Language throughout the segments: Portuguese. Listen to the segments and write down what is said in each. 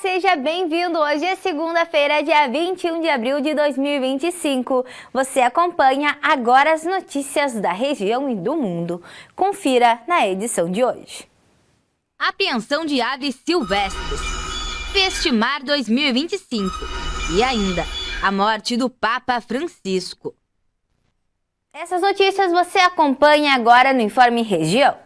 seja bem-vindo! Hoje é segunda-feira, dia 21 de abril de 2025. Você acompanha agora as notícias da região e do mundo. Confira na edição de hoje. Apreensão de aves silvestres. Festimar 2025. E ainda, a morte do Papa Francisco. Essas notícias você acompanha agora no Informe Região.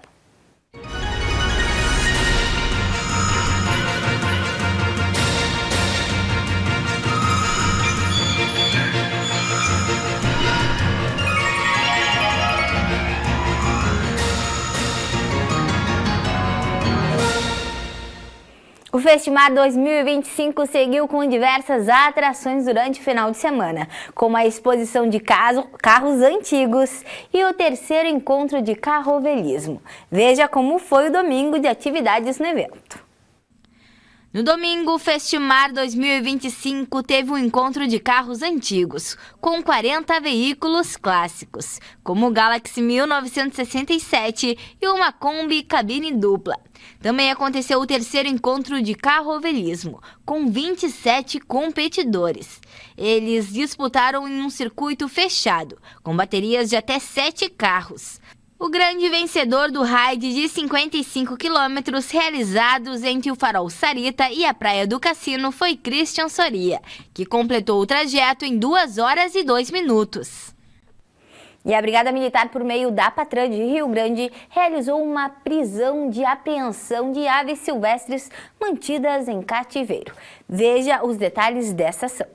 O Festimar 2025 seguiu com diversas atrações durante o final de semana, como a exposição de carros antigos e o terceiro encontro de carrovelismo. Veja como foi o domingo de atividades no evento. No domingo, o Festimar 2025 teve um encontro de carros antigos, com 40 veículos clássicos, como o Galaxy 1967 e uma Kombi cabine dupla. Também aconteceu o terceiro encontro de carrovelismo, com 27 competidores. Eles disputaram em um circuito fechado, com baterias de até 7 carros. O grande vencedor do raid de 55 quilômetros realizados entre o Farol Sarita e a Praia do Cassino foi Christian Soria, que completou o trajeto em 2 horas e 2 minutos. E a Brigada Militar, por meio da Patrã de Rio Grande, realizou uma prisão de apreensão de aves silvestres mantidas em cativeiro. Veja os detalhes dessa ação.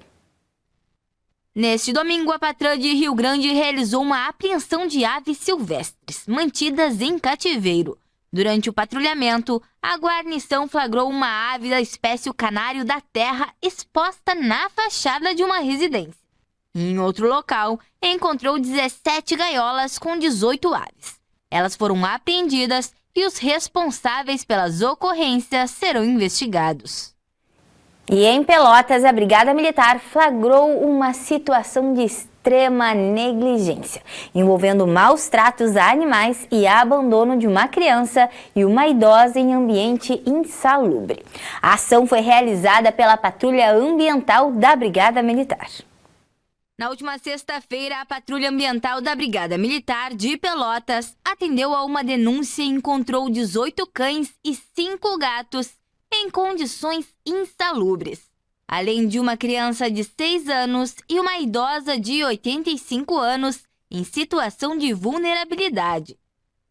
Neste domingo, a Patrã de Rio Grande realizou uma apreensão de aves silvestres, mantidas em cativeiro. Durante o patrulhamento, a guarnição flagrou uma ave da espécie canário da terra exposta na fachada de uma residência. Em outro local, encontrou 17 gaiolas com 18 aves. Elas foram apreendidas e os responsáveis pelas ocorrências serão investigados. E em Pelotas, a Brigada Militar flagrou uma situação de extrema negligência, envolvendo maus tratos a animais e abandono de uma criança e uma idosa em ambiente insalubre. A ação foi realizada pela Patrulha Ambiental da Brigada Militar. Na última sexta-feira, a Patrulha Ambiental da Brigada Militar de Pelotas atendeu a uma denúncia e encontrou 18 cães e 5 gatos em condições insalubres, além de uma criança de 6 anos e uma idosa de 85 anos em situação de vulnerabilidade.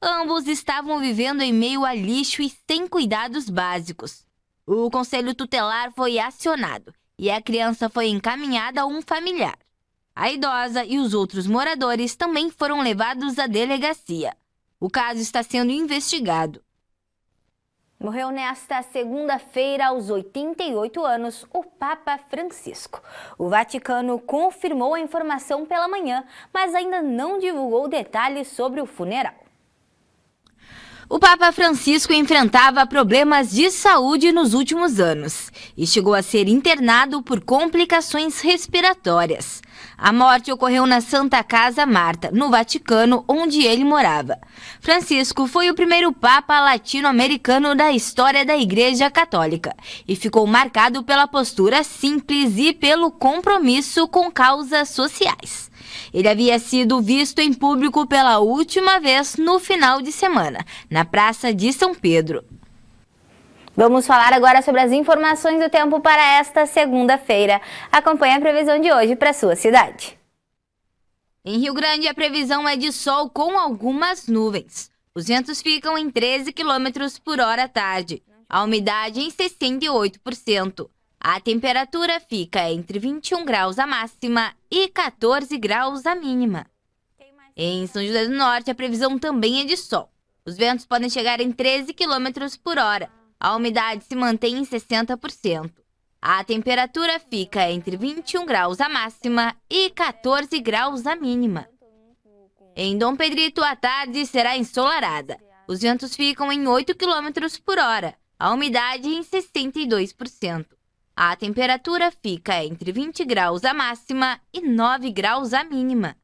Ambos estavam vivendo em meio a lixo e sem cuidados básicos. O Conselho Tutelar foi acionado e a criança foi encaminhada a um familiar. A idosa e os outros moradores também foram levados à delegacia. O caso está sendo investigado. Morreu nesta segunda-feira, aos 88 anos, o Papa Francisco. O Vaticano confirmou a informação pela manhã, mas ainda não divulgou detalhes sobre o funeral. O Papa Francisco enfrentava problemas de saúde nos últimos anos e chegou a ser internado por complicações respiratórias. A morte ocorreu na Santa Casa Marta, no Vaticano, onde ele morava. Francisco foi o primeiro Papa latino-americano da história da Igreja Católica e ficou marcado pela postura simples e pelo compromisso com causas sociais. Ele havia sido visto em público pela última vez no final de semana, na Praça de São Pedro. Vamos falar agora sobre as informações do tempo para esta segunda-feira. Acompanhe a previsão de hoje para a sua cidade. Em Rio Grande, a previsão é de sol com algumas nuvens. Os ventos ficam em 13 km por hora à tarde. A umidade em 68%. A temperatura fica entre 21 graus a máxima e 14 graus a mínima. Em São José do Norte, a previsão também é de sol. Os ventos podem chegar em 13 km por hora. A umidade se mantém em 60%. A temperatura fica entre 21 graus a máxima e 14 graus a mínima. Em Dom Pedrito, a tarde será ensolarada. Os ventos ficam em 8 km por hora. A umidade em 62%. A temperatura fica entre 20 graus a máxima e 9 graus a mínima.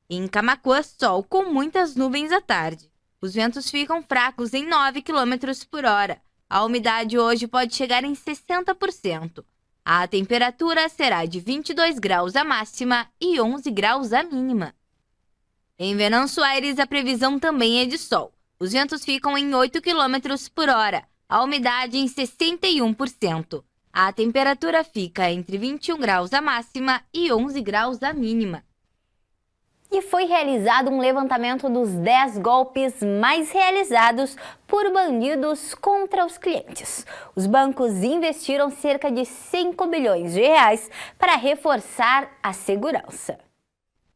Em Camaquã, sol com muitas nuvens à tarde. Os ventos ficam fracos em 9 km por hora. A umidade hoje pode chegar em 60%. A temperatura será de 22 graus a máxima e 11 graus a mínima. Em Venâncio Aires, a previsão também é de sol. Os ventos ficam em 8 km por hora, a umidade em 61%. A temperatura fica entre 21 graus a máxima e 11 graus a mínima. E foi realizado um levantamento dos 10 golpes mais realizados por bandidos contra os clientes. Os bancos investiram cerca de 5 bilhões de reais para reforçar a segurança.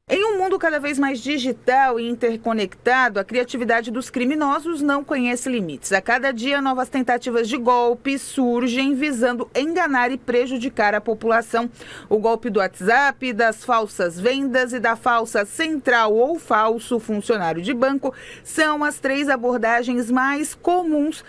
Em um mundo cada vez mais digital e interconectado, a criatividade dos criminosos não conhece limites. A cada dia, novas tentativas de golpe surgem visando enganar e prejudicar a população. O golpe do WhatsApp, das falsas vendas e da falsa central ou falso funcionário de banco são as 3 abordagens mais comuns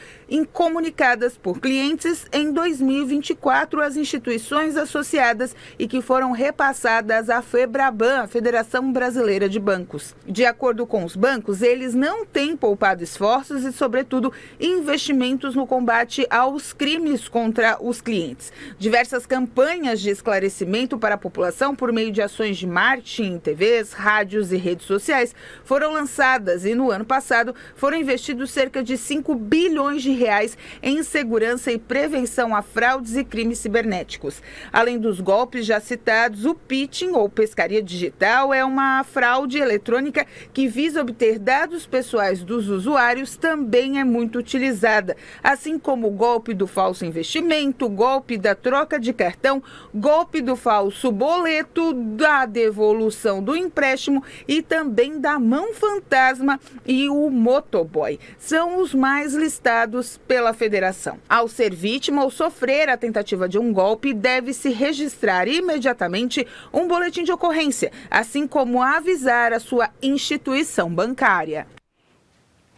comunicadas por clientes em 2024 às instituições associadas e que foram repassadas à FEBRABAN, a Federação Brasileira de Bancos. De acordo com os bancos, eles não têm poupado esforços e, sobretudo, investimentos no combate aos crimes contra os clientes. Diversas campanhas de esclarecimento para a população por meio de ações de marketing em TVs, rádios e redes sociais foram lançadas e, no ano passado, foram investidos cerca de 5 bilhões de reais em segurança e prevenção a fraudes e crimes cibernéticos. Além dos golpes já citados, o phishing ou pescaria digital é uma fraude eletrônica que visa obter dados pessoais dos usuários, também é muito utilizada, assim como o golpe do falso investimento, golpe da troca de cartão, golpe do falso boleto, da devolução do empréstimo e também da mão fantasma e o motoboy. São os mais listados pela federação. Ao ser vítima ou sofrer a tentativa de um golpe, deve-se registrar imediatamente um boletim de ocorrência, assim como avisar a sua instituição bancária.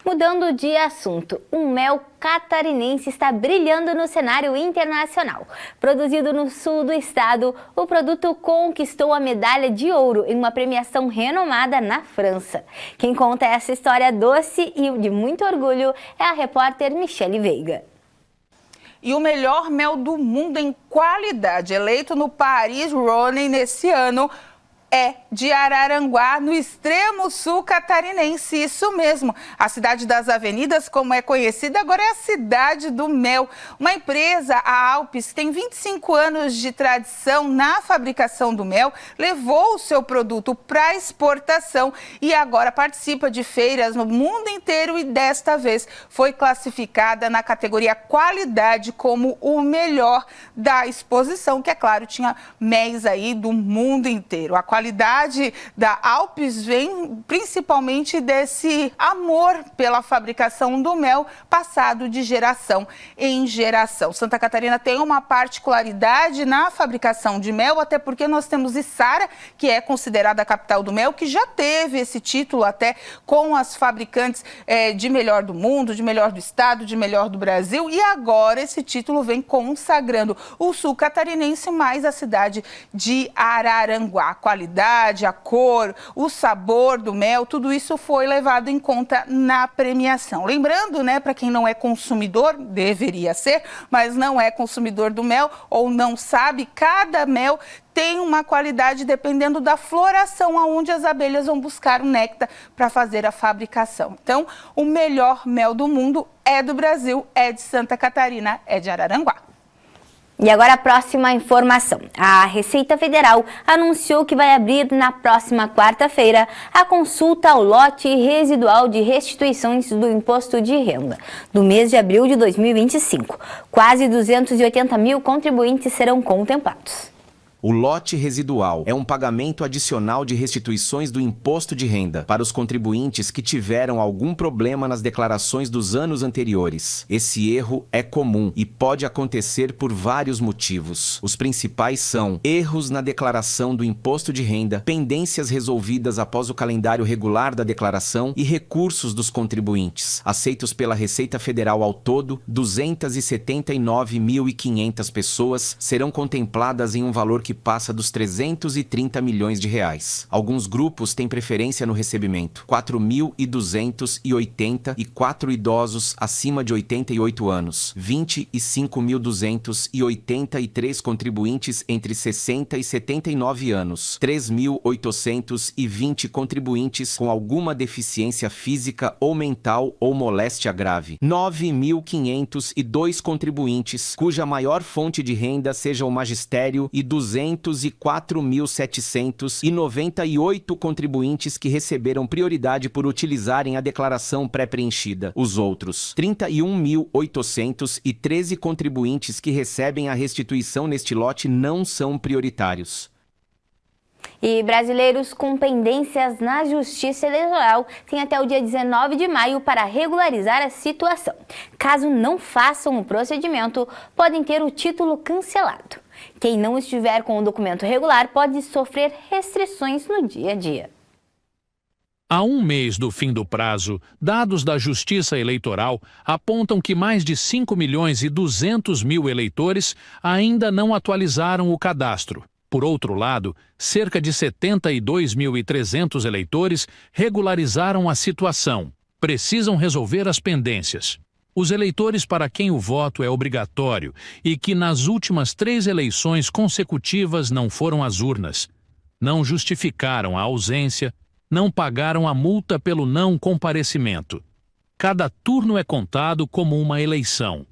Mudando de assunto, o mel catarinense está brilhando no cenário internacional. Produzido no sul do estado, o produto conquistou a medalha de ouro em uma premiação renomada na França. Quem conta essa história doce e de muito orgulho é a repórter Michele Veiga. E o melhor mel do mundo em qualidade, eleito no Paris Rhône nesse ano, é de Araranguá, no extremo sul catarinense, isso mesmo. A cidade das avenidas, como é conhecida, agora é a cidade do mel. Uma empresa, a Alpes, que tem 25 anos de tradição na fabricação do mel, levou o seu produto para exportação e agora participa de feiras no mundo inteiro e desta vez foi classificada na categoria qualidade como o melhor da exposição, que é claro, tinha méis aí do mundo inteiro. A qualidade da Alpes vem principalmente desse amor pela fabricação do mel passado de geração em geração. Santa Catarina tem uma particularidade na fabricação de mel, até porque nós temos Içara, que é considerada a capital do mel, que já teve esse título até com as fabricantes de melhor do mundo, de melhor do estado, de melhor do Brasil, e agora esse título vem consagrando o sul catarinense mais a cidade de Araranguá. A qualidade, a cor, o sabor do mel, tudo isso foi levado em conta na premiação. Lembrando, né, para quem não é consumidor, deveria ser, mas não é consumidor do mel ou não sabe, cada mel tem uma qualidade dependendo da floração aonde as abelhas vão buscar o néctar para fazer a fabricação. Então, o melhor mel do mundo é do Brasil, é de Santa Catarina, é de Araranguá. E agora a próxima informação. A Receita Federal anunciou que vai abrir na próxima quarta-feira a consulta ao lote residual de restituições do imposto de renda do mês de abril de 2025. Quase 280 mil contribuintes serão contemplados. O lote residual é um pagamento adicional de restituições do imposto de renda para os contribuintes que tiveram algum problema nas declarações dos anos anteriores. Esse erro é comum e pode acontecer por vários motivos. Os principais são erros na declaração do imposto de renda, pendências resolvidas após o calendário regular da declaração e recursos dos contribuintes. Aceitos pela Receita Federal ao todo, 279.500 pessoas serão contempladas em um valor que que passa dos 330 milhões de reais. Alguns grupos têm preferência no recebimento: 4.284 idosos acima de 88 anos, 25.283 contribuintes entre 60 e 79 anos, 3.820 contribuintes com alguma deficiência física ou mental ou moléstia grave, 9.502 contribuintes cuja maior fonte de renda seja o magistério e 204.798 contribuintes que receberam prioridade por utilizarem a declaração pré-preenchida. Os outros 31.813 contribuintes que recebem a restituição neste lote não são prioritários. E brasileiros com pendências na Justiça Eleitoral têm até o dia 19 de maio para regularizar a situação. Caso não façam o procedimento, podem ter o título cancelado. Quem não estiver com o documento regular pode sofrer restrições no dia a dia. Há um mês do fim do prazo, dados da Justiça Eleitoral apontam que mais de 5.200.000 eleitores ainda não atualizaram o cadastro. Por outro lado, cerca de 72.300 eleitores regularizaram a situação. Precisam resolver as pendências. Os eleitores para quem o voto é obrigatório e que nas últimas 3 eleições consecutivas não foram às urnas, não justificaram a ausência, não pagaram a multa pelo não comparecimento. Cada turno é contado como uma eleição.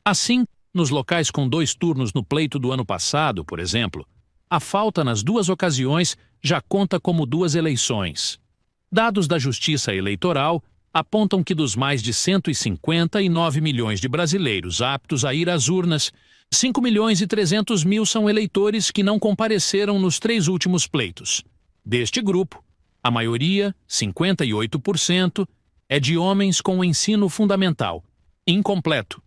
Assim, nos locais com 2 turnos no pleito do ano passado, por exemplo, a falta nas 2 ocasiões já conta como 2 eleições. Dados da Justiça Eleitoral apontam que dos mais de 159 milhões de brasileiros aptos a ir às urnas, 5.300.000 são eleitores que não compareceram nos 3 últimos pleitos. Deste grupo, a maioria, 58%, é de homens com ensino fundamental, incompleto.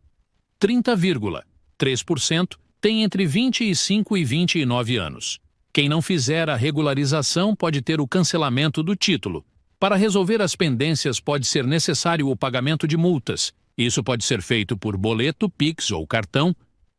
30,3% tem entre 25 e 29 anos. Quem não fizer a regularização pode ter o cancelamento do título. Para resolver as pendências pode ser necessário o pagamento de multas. Isso pode ser feito por boleto, Pix ou cartão.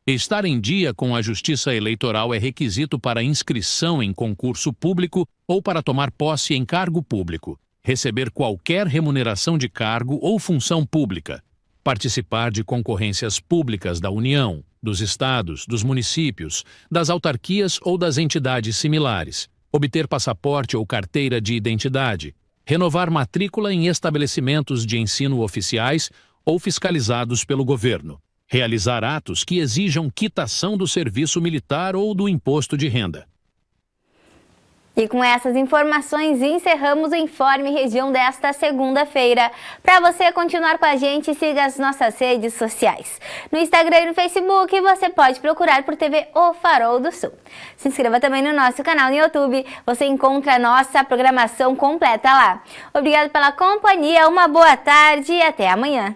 Estar em dia com a Justiça Eleitoral é requisito para inscrição em concurso público ou para tomar posse em cargo público, receber qualquer remuneração de cargo ou função pública, participar de concorrências públicas da União, dos estados, dos municípios, das autarquias ou das entidades similares, obter passaporte ou carteira de identidade, renovar matrícula em estabelecimentos de ensino oficiais ou fiscalizados pelo governo, realizar atos que exijam quitação do serviço militar ou do imposto de renda. E com essas informações encerramos o Informe Região desta segunda-feira. Para você continuar com a gente, siga as nossas redes sociais. No Instagram e no Facebook você pode procurar por TV O Farol do Sul. Se inscreva também no nosso canal no YouTube, você encontra a nossa programação completa lá. Obrigado pela companhia, uma boa tarde e até amanhã.